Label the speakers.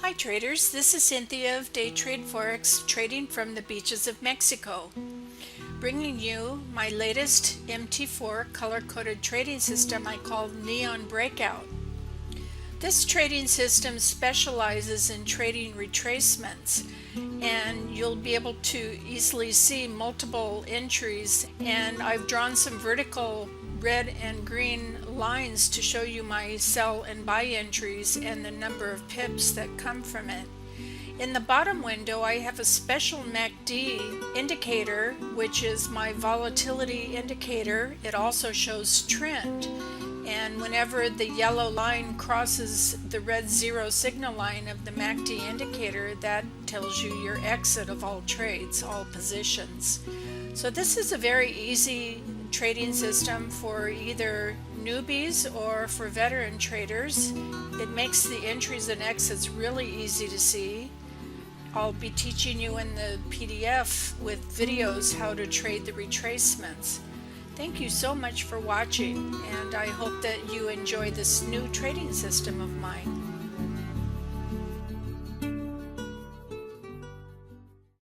Speaker 1: Hi traders, this is Cynthia of Day Trade Forex, trading from the beaches of Mexico, bringing you my latest MT4 color-coded trading system I call Neon Breakout. This trading system specializes in trading retracements, and you'll be able to easily see multiple entries, and I've drawn some vertical red and green lines to show you my sell and buy entries and the number of pips that come from it. In the bottom window I have a special MACD indicator, which is my volatility indicator. It also shows trend, and whenever the yellow line crosses the red zero signal line of the MACD indicator, that tells you your exit of all trades, all positions. So this is a very easy trading system for either newbies or for veteran traders. It makes the entries and exits really easy to see. I'll be teaching you in the PDF with videos how to trade the retracements. Thank you so much for watching, and I hope that you enjoy this new trading system of mine.